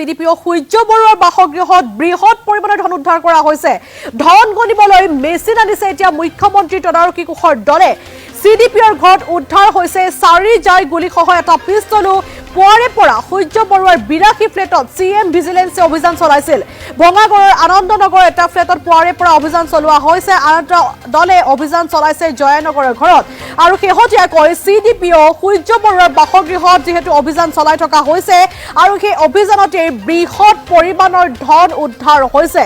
CDPO সূৰ্য বৰুৱাৰ বাসগৃহত বৃহৎ পৰিমাণৰ ধন উদ্ধাৰ কৰা হৈছে। ধন গণিবলৈ মেচিন আনিছে এতিয়া মুখ্যমন্ত্ৰী তদাৰকী কোষৰ দলে। CDPOৰ ঘৰত উদ্ধাৰ হৈছে 4 জাই গুলীসহ এটা পিস্তলো। পুৱাৰে পৰা সূৰ্য বৰুৱাৰ 82 ফ্লেটত CM ভিজিলেন্সে অভিযান চলাইছিল। ভঙাগড়ৰ আনন্দনগৰ এটা ফ্লেটত পুৱাৰে পৰা অভিযান চলোৱা হৈছে। আন এটা দলে অভিযান চলাইছে জয়ানগৰৰ ঘৰত। আৰু শেহতীয়াকৈ CDPO সূৰ্য বৰুৱাৰ বাসগৃহত যেহেতু অভিযান চলাই থকা হৈছে আৰু সেই অভিযানতে বৃহৎ পৰিমাণৰ ধন উদ্ধাৰ হৈছে।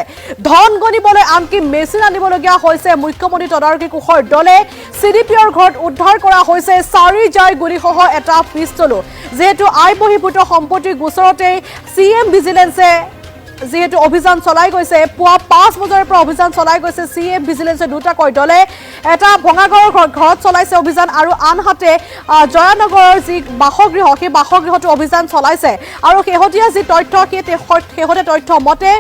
ধন গণিবলৈ আনকি মেচিন আনিবলগীয়া হৈছে মুখ্যমন্ত্ৰী তদাৰকী কোষৰ দলে। CDPOৰ ঘৰত উদ্ধাৰ কৰা হৈছে 4 জাই গুলীসহ এটা পিস্তলো। যেহেতু আই বহিৰ্ভূত সম্পত্তিৰ গোচৰতে CM ভিজিলেন্সে যেহেতু অভিযান চলাই গৈছে, পুৱা 5 বজাৰ পৰা অভিযান চলাই গৈছে CM ভিজিলেন্সে দুটাকৈ দলে। এটা ভঙাগড়ৰ ঘৰত চলাইছে অভিযান আৰু আনহাতে জয়ানগৰৰ যি বাসগৃহ সেই বাসগৃহটো অভিযান চলাইছে। আৰু শেহতীয়া যি তথ্য শেহতীয়া তথ্য মতে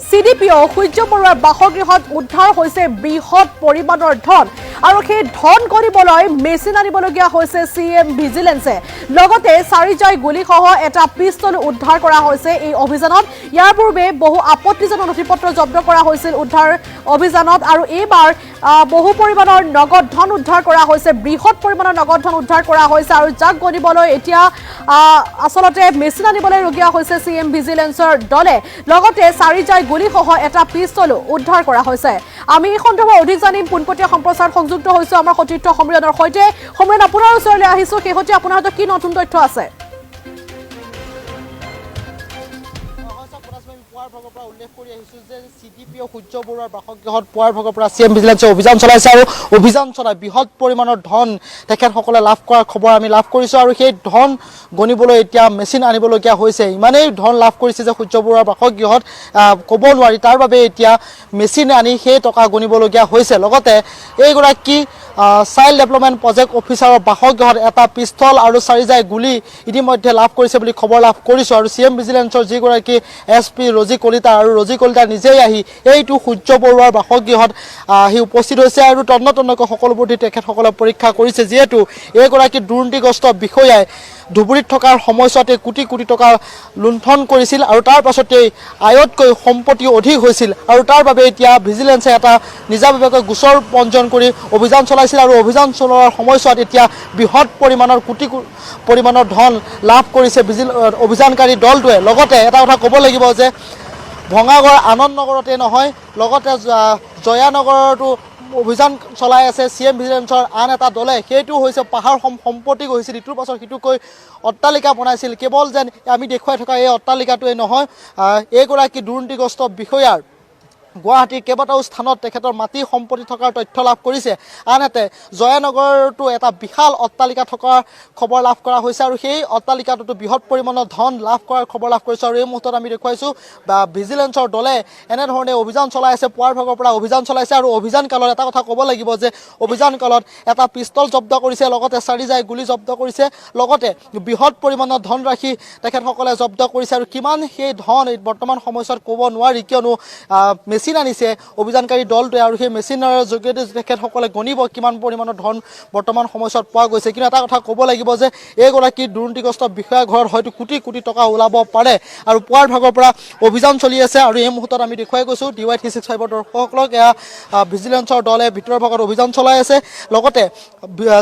CDPO সূৰ্য বৰুৱাৰ বাসগৃহত উদ্ধাৰ হৈছে বৃহৎ পৰিমাণৰ ধন আৰু সেই ধন গণিবলৈ মেচিন আনিবলগীয়া হৈছে CM ভিজিলেন্সে। লগতে 4 জাই গুলীসহ এটা পিস্তল উদ্ধাৰ কৰা হৈছে এই অভিযানত। ইয়াৰ পূৰ্বে বহু আপত্তিজনক নথিপত্ৰ জব্দ কৰা হৈছিল উদ্ধাৰ অভিযানত আৰু এইবাৰ বহু পৰিমাণৰ নগদ ধন উদ্ধাৰ কৰা হৈছে, বৃহৎ পৰিমাণৰ নগদ ধন উদ্ধাৰ কৰা হৈছে আৰু যাক গণিবলৈ এতিয়া আচলতে মেচিন আনিবলগীয়া হৈছে CM ভিজিলেন্সৰ দলে। লগতে 4 জাই গুলীসহ এটা পিস্তলো উদ্ধাৰ কৰা হৈছে। আমি এই সন্দৰ্ভত অধিক জানিম পোনপটীয়া সম্প্ৰচাৰ সংযুক্ত হৈছো আমাৰ সতীৰ্থ সমীৰণৰ সৈতে। সমীৰণ, আপোনাৰ ওচৰলৈ আহিছো, শেহতীয়া আপোনাৰ হাতত কি নতুন তথ্য আছে? উল্লেখ কৰি আহিছো যে CDPO সূৰ্য বৰুৱাৰ বাসগৃহত পুৱাৰ ভাগৰ পৰা CM ভিজিলেন্সে অভিযান চলাইছে আৰু অভিযান চলাই বৃহৎ পৰিমাণৰ ধন তেখেতসকলে লাভ কৰাৰ খবৰ আমি লাভ কৰিছো আৰু সেই ধন গণিবলৈ এতিয়া মেচিন আনিবলগীয়া হৈছে। ইমানেই ধন লাভ কৰিছে যে সূৰ্য বৰুৱাৰ বাসগৃহত ক'ব নোৱাৰি, তাৰ বাবে এতিয়া মেচিন আনি সেই টকা গণিবলগীয়া হৈছে। লগতে এইগৰাকী চাইল্ড ডেভেলপমেণ্ট প্ৰজেক্ট অফিচাৰৰ বাসগৃহত এটা পিস্তল আৰু 4 জাই গুলী ইতিমধ্যে লাভ কৰিছে বুলি খবৰ লাভ কৰিছো। আৰু CM ভিজিলেন্সৰ যিগৰাকী SP ৰজি কলিতা আৰু ৰজি কলিতা নিজেই আহি এইটো সূৰ্য বৰুৱাৰ বাসগৃহত আহি উপস্থিত হৈছে আৰু তন্নতন্নকৈ সকলোবোৰ তেখেতসকলে পৰীক্ষা কৰিছে। যিহেতু এইগৰাকী দুৰ্নীতিগ্ৰস্ত বিষয়াই ধুবুৰীত থকাৰ সময়ছোৱাতে কোটি কোটি টকা লুণ্ঠন কৰিছিল আৰু তাৰ পাছতেই আয়তকৈ সম্পত্তি অধিক হৈছিল আৰু তাৰ বাবে এতিয়া ভিজিলেন্সে এটা নিজাববীয়াকৈ গোচৰ পঞ্জীয়ন কৰি অভিযান চলাইছিল আৰু অভিযান চলোৱাৰ সময়ছোৱাত এতিয়া বৃহৎ পৰিমাণৰ কোটি পৰিমাণৰ ধন লাভ কৰিছে অভিযানকাৰী দলটোৱে। লগতে এটা কথা ক'ব লাগিব যে ভঙাগড় আনন্দনগৰতে নহয়, লগতে জয়ানগৰতো অভিযান চলাই আছে CM ভিজিলেন্সৰ আন এটা দলে। সেইটো হৈছে পাহাৰ সম্পত্তি গৈছিল, ইটোৰ পাছত সিটোকৈ অট্টালিকা বনাইছিল। কেৱল যেন আমি দেখুৱাই থকা এই অট্টালিকাটোৱে নহয়, এইগৰাকী দুৰ্নীতিগ্ৰস্ত বিষয়াৰ গুৱাহাটীৰ কেইবাটাও স্থানত তেখেতৰ মাটি সম্পত্তি থকাৰ তথ্য লাভ কৰিছে। আনহাতে জয়ানগৰতো এটা বিশাল অট্টালিকা থকাৰ খবৰ লাভ কৰা হৈছে আৰু সেই অট্টালিকাটোতো বৃহৎ পৰিমাণৰ ধন লাভ কৰাৰ খবৰ লাভ কৰিছোঁ। আৰু এই মুহূৰ্তত আমি দেখুৱাইছোঁ ভিজিলেন্সৰ দলে এনেধৰণে অভিযান চলাই আছে, পুৱাৰ ভাগৰ পৰা অভিযান চলাইছে আৰু অভিযান কালত এটা কথা ক'ব লাগিব যে অভিযান কালত এটা পিস্তল জব্দ কৰিছে, লগতে 4 জাই গুলী জব্দ কৰিছে, লগতে বৃহৎ পৰিমাণৰ ধনৰাশি তেখেতসকলে জব্দ কৰিছে। আৰু কিমান সেই ধন বৰ্তমান সময়ছোৱাত ক'ব নোৱাৰি, কিয়নো মেচিন আনিছে অভিযানকাৰী দলটোৱে আৰু সেই মেচিনৰ যোগেদি তেখেতসকলে গণিব কিমান পৰিমাণৰ ধন বৰ্তমান সময়ছোৱাত পোৱা গৈছে। কিন্তু এটা কথা ক'ব লাগিব যে এইগৰাকী দুৰ্নীতিগ্ৰস্ত বিষয়াৰ ঘৰত হয়তো কোটি কোটি টকা ওলাব পাৰে আৰু পুৱাৰ ভাগৰ পৰা অভিযান চলি আছে। আৰু এই মুহূৰ্তত আমি দেখুৱাই গৈছোঁ DY 365 দৰ্শকসকলক এয়া ভিজিলেন্সৰ দলে ভিতৰৰ ভাগত অভিযান চলাই আছে। লগতে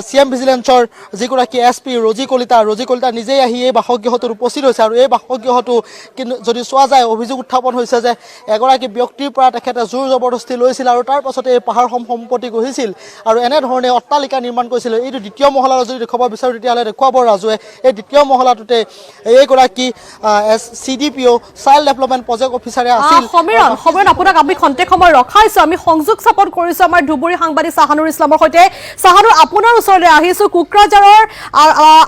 CM ভিজিলেন্সৰ যিগৰাকী SP ৰজি কলিতা নিজেই আহি এই বাসগৃহটোত উপস্থিত হৈছে আৰু এই বাসগৃহটো কিন্তু যদি চোৱা যায় অভিযোগ উত্থাপন হৈছে যে এগৰাকী ব্যক্তিৰ পৰা তেখেতে জোৰ জবৰদস্তি লৈছিল আৰু তাৰ পাছতে এই পাহাৰ সম্পত্তি গঢ়িছিল আৰু এনেধৰণে অট্টালিকা নিৰ্মাণ কৰিছিল। এইটো দ্বিতীয় মহলাৰ যদি দেখুৱাব বিচাৰোঁ তেতিয়াহ'লে দেখুৱাব ৰাজুৱে এই দ্বিতীয় মহলাটোতে এইগৰাকী CDPO চাইল্ড ডেভেলপমেণ্ট প্ৰজেক্ট অফিচাৰে আছিল। সমীৰণ, আপোনাক আমি খন্তেক সময় ৰখাইছো, আমি সংযোগ স্থাপন কৰিছো আমাৰ ধুবুৰী সাংবাদিক চাহানুৰ ইছলামৰ সৈতে। চাহানুৰ, আপোনাৰ ওচৰলৈ আহিছো। কোকৰাঝাৰৰ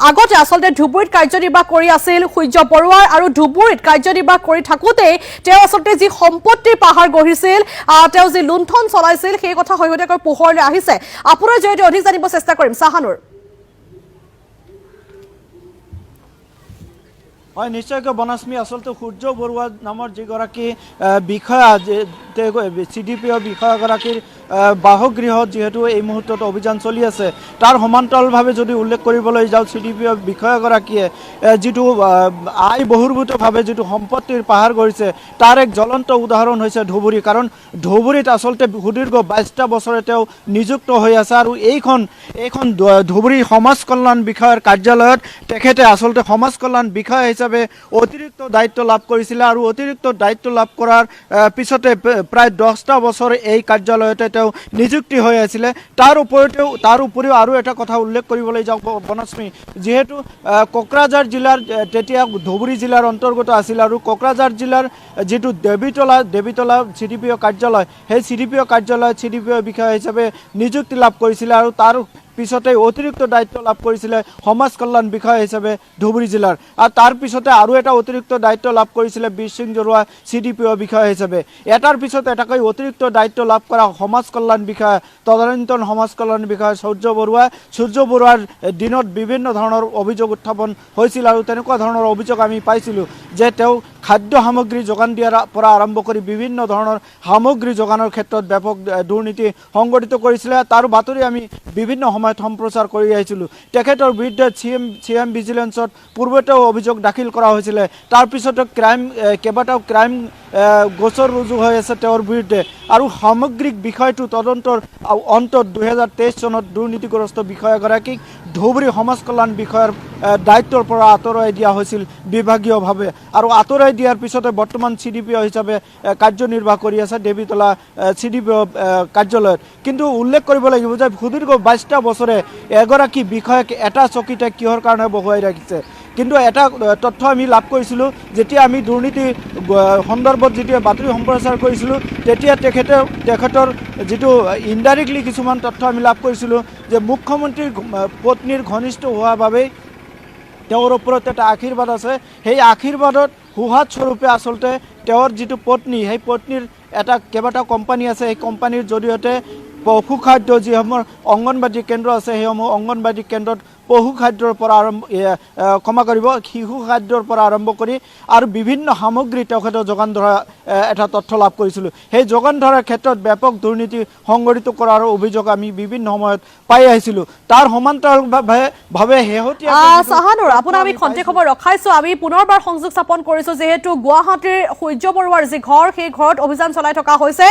আগতে আচলতে ধুবুৰীত কাৰ্যনিৰ্বাহ কৰি আছিল সূৰ্য বৰুৱাৰ আৰু ধুবুৰীত কাৰ্যনিৰ্বাহ কৰি থাকোঁতেই তেওঁ আচলতে যি সম্পত্তিৰ পাহাৰ গঢ়িছিল, তেওঁ যি লুণ্ঠন চলাইছিল সেই কথা শেহতীয়াকৈ পোহৰলৈ আহিছে। আপোনাৰ জৰিয়তে অধিক জানিব চেষ্টা কৰিম। চাহানুৰ। হয়, নিশ্চয়কৈ বনাশ্মী। আচলতে সূৰ্য বৰুৱা নামৰ যিগৰাকী বিষয়া CDPO বিষয়াগৰাকীৰ বাসগৃহত যেহেতু এই মুহূৰ্তত অভিযান চলি আছে তাৰ সমান্তৰালভাৱে যদি উল্লেখ কৰিবলৈ যাওঁ CDPO বিষয়াগৰাকীয়ে যিটো আয় বহিৰ্ভূতভাৱে যিটো সম্পত্তিৰ পাহাৰ গঢ়িছে তাৰ এক জ্বলন্ত উদাহৰণ হৈছে ধুবুৰী কাৰণ ধুবুৰীত আচলতে সুদীৰ্ঘ 22টা বছৰে তেওঁ নিযুক্ত হৈ আছে আৰু এইখন ধুবুৰী সমাজ কল্যাণ বিষয়াৰ কাৰ্যালয়ত তেখেতে আচলতে সমাজ কল্যাণ বিষয়া হিচাপে অতিৰিক্ত দায়িত্ব লাভ কৰিছিলে আৰু অতিৰিক্ত দায়িত্ব লাভ কৰাৰ পিছতে প্ৰায় 10টা বছৰ এই কাৰ্যালয়তে তেওঁ নিযুক্তি হৈ আছিলে তাৰ উপৰিও আৰু এটা কথা উল্লেখ কৰিবলৈ যাওঁ বনশ্মী যেহেতু কোকৰাঝাৰ জিলাৰ তেতিয়া ধুবুৰী জিলাৰ অন্তৰ্গত আছিল আৰু কোকৰাঝাৰ জিলাৰ যেটো দেৱীতলা CDPO কাৰ্যালয় সেই CDPO কাৰ্যালয়ত CDPO বিষয়া হিচাপে নিযুক্তি লাভ কৰিছিলে আৰু তাৰ পিছতে অতিৰিক্ত দায়িত্ব লাভ কৰিছিলে সমাজ কল্যাণ বিষয়া হিচাপে ধুবুৰী জিলাৰ আৰু তাৰ পিছতে আৰু এটা অতিৰিক্ত দায়িত্ব লাভ কৰিছিলে বীৰ সিং জৰুৱা CDPO বিষয়া হিচাপে এটাৰ পিছত এটাকৈ অতিৰিক্ত দায়িত্ব লাভ কৰা সমাজ কল্যাণ বিষয়া তদানীন্তন সমাজ কল্যাণ বিষয়া সূৰ্য বৰুৱাৰ দিনত বিভিন্ন ধৰণৰ অভিযোগ উত্থাপন হৈছিল আৰু তেনেকুৱা ধৰণৰ অভিযোগ আমি পাইছিলোঁ যে তেওঁ খাদ্য সামগ্ৰী যোগান দিয়াৰ পৰা আৰম্ভ কৰি বিভিন্ন ধৰণৰ সামগ্ৰী যোগানৰ ক্ষেত্ৰত ব্যাপক দুৰ্নীতি সংগঠিত কৰিছিলে তাৰ বাতৰি আমি বিভিন্ন সময়ত সম্প্ৰচাৰ কৰি আহিছিলোঁ তেখেতৰ বিৰুদ্ধে CM ভিজিলেন্সত পূৰ্বতেও অভিযোগ দাখিল কৰা হৈছিলে তাৰ পিছতে কেইবাটাও ক্ৰাইম গোচৰ ৰুজু হৈ আছে তেওঁৰ বিৰুদ্ধে আৰু সামগ্ৰিক বিষয়টো তদন্তৰ অন্তত 2023 চনত দুৰ্নীতিগ্ৰস্ত বিষয়াগৰাকীক ধুবুৰী সমাজ কল্যাণ বিষয়াৰ দায়িত্বৰ পৰা আঁতৰাই দিয়া হৈছিল বিভাগীয়ভাৱে আৰু আঁতৰাই দিয়াৰ পিছতে বৰ্তমান CDPO হিচাপে কাৰ্যনিৰ্বাহ কৰি আছে দেৱীতলা CDPO কাৰ্যালয়ত কিন্তু উল্লেখ কৰিব লাগিব যে সুদীৰ্ঘ 22টা বছৰে এগৰাকী বিষয়াক এটা চকীতে কিহৰ কাৰণে বহুৱাই ৰাখিছে কিন্তু এটা তথ্য আমি লাভ কৰিছিলোঁ যেতিয়া আমি দুৰ্নীতি সন্দৰ্ভত যেতিয়া বাতৰি সম্প্ৰচাৰ কৰিছিলোঁ তেতিয়া তেখেতৰ যেটো ইনডাইৰেক্টলি কিছুমান তথ্য আমি লাভ কৰিছিলোঁ যে মুখ্যমন্ত্ৰীৰ পত্নীৰ ঘনিষ্ঠ হোৱাৰ বাবে তেওঁৰ ওপৰত এটা আশীৰ্বাদ আছে সেই আশীৰ্বাদত সুহাত স্বৰূপে আচলতে তেওঁৰ যেটো পত্নী সেই পত্নীৰ এটা কেইবাটা কোম্পানী আছে এই কোম্পানীৰ জৰিয়তে পশুখাদ্য যিসমূহ অংগনবাদী কেন্দ্ৰ আছে সেইসমূহ অংগনবাদী কেন্দ্ৰত পশুখাদ্যৰ পৰা শিশু খাদ্যৰ পৰা আৰম্ভ কৰি আৰু বিভিন্ন সামগ্ৰী তেখেতৰ যোগান ধৰা এটা তথ্য লাভ কৰিছিলোঁ সেই যোগান ধৰাৰ ক্ষেত্ৰত ব্যাপক দুৰ্নীতি সংগঠিত কৰাৰ অভিযোগ আমি বিভিন্ন সময়ত পাই আহিছিলোঁ তাৰ সমান্তৰালভাৱে শেহতীয়া সাহানুৰ আপোনাক আমি খন্তেক সময় ৰখাইছো আমি পুনৰবাৰ সংযোগ স্থাপন কৰিছো যেহেতু গুৱাহাটীৰ সূৰ্য বৰুৱাৰ যি ঘৰ সেই ঘৰত অভিযান চলাই থকা হৈছে